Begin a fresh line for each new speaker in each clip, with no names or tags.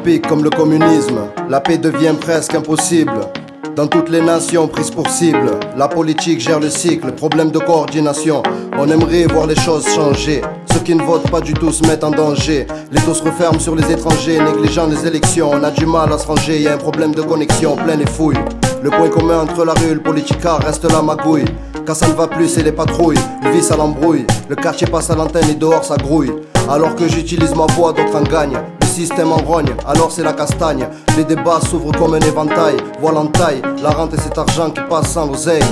utopique comme le communisme. La paix devient presque impossible. Dans toutes les nations prises pour cible, la politique gère le cycle, problème de coordination. On aimerait voir les choses changer. Ceux qui ne votent pas du tout se mettent en danger. Les taux se referment sur les étrangers, négligeant les élections. On a du mal à se ranger, y a un problème de connexion, plein les fouilles. Le point commun entre la rue et le politica reste la magouille. Quand ça ne va plus, c'est les patrouilles, le vice à l'embrouille. Le quartier passe à l'antenne et dehors ça grouille. Alors que j'utilise ma voix, d'autres en gagnent. Le système en rogne, alors c'est la castagne. Les débats s'ouvrent comme un éventail. Voilà en taille, la rente et cet argent qui passe sans l'oseille.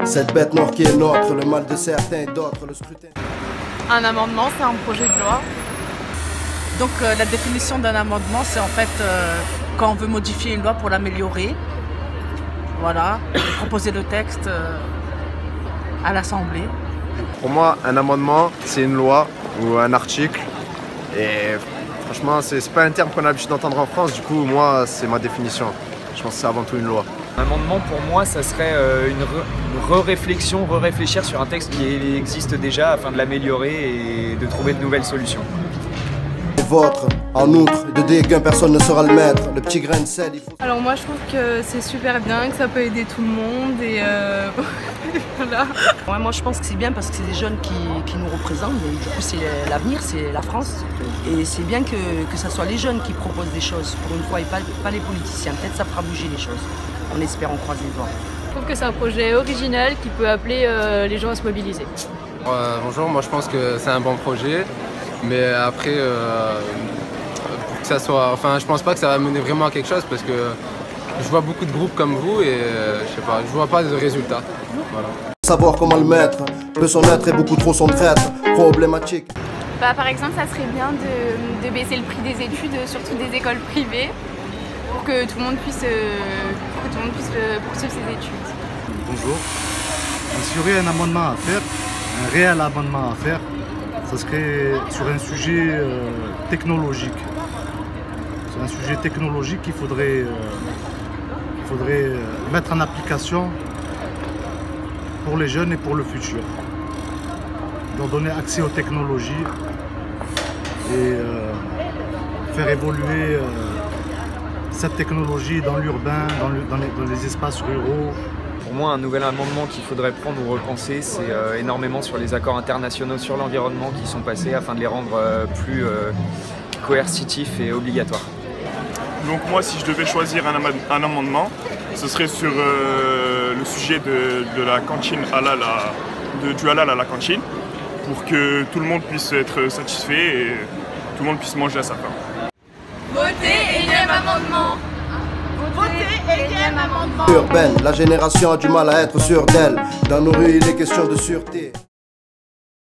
Cette bête noire qui est nôtre, le mal de certains et d'autres, le scrutin.
Un amendement, c'est un projet de loi. Donc la définition d'un amendement, c'est en fait quand on veut modifier une loi pour l'améliorer. Voilà, et proposer le texte à l'Assemblée.
Pour moi, un amendement, c'est une loi ou un article. Et franchement, c'est pas un terme qu'on a l'habitude d'entendre en France. Du coup, moi, c'est ma définition. Je pense que c'est avant tout une loi.
Un amendement, pour moi, ça serait une réflexion, réfléchir sur un texte qui existe déjà afin de l'améliorer et de trouver de nouvelles solutions.
Vôtre, en outre, de dégain, personne ne saura le mettre. Le petit grain de sel, il faut...
Alors moi je trouve que c'est super bien, que ça peut aider tout le monde et voilà.
Ouais, moi je pense que c'est bien parce que c'est des jeunes qui nous représentent et du coup c'est l'avenir, c'est la France. Et c'est bien que ça soit les jeunes qui proposent des choses pour une fois et pas les politiciens. Peut-être ça fera bouger les choses. On espère, on croise les doigts.
Je trouve que c'est un projet original qui peut appeler les gens à se mobiliser.
Bonjour, moi je pense que c'est un bon projet. Mais après, pour que ça soit, enfin, je pense pas que ça va mener vraiment à quelque chose parce que je vois beaucoup de groupes comme vous et je sais pas, je vois pas de résultats. Voilà.
Savoir comment le mettre, peu son être et beaucoup trop son traître, problématique.
Par exemple, ça serait bien de baisser le prix des études, surtout des écoles privées, pour que tout le monde puisse poursuivre ses études.
Bonjour. S'il y aurait un amendement à faire, un réel amendement à faire, ça serait sur un sujet technologique. C'est un sujet technologique qu'il faudrait mettre en application pour les jeunes et pour le futur. Leur donner accès aux technologies et faire évoluer cette technologie dans l'urbain, dans les espaces ruraux.
Pour moi, un nouvel amendement qu'il faudrait prendre ou repenser, c'est énormément sur les accords internationaux sur l'environnement qui sont passés afin de les rendre plus coercitifs et obligatoires.
Donc moi, si je devais choisir un amendement, ce serait sur le sujet de la cantine halal, du halal à la cantine, pour que tout le monde puisse être satisfait et tout le monde puisse manger à sa faim.
Votez énième amendement. Votez énième amendement.
Urbaine, la génération a du mal à être sûre d'elle. Dans nos rues, il est question de sûreté.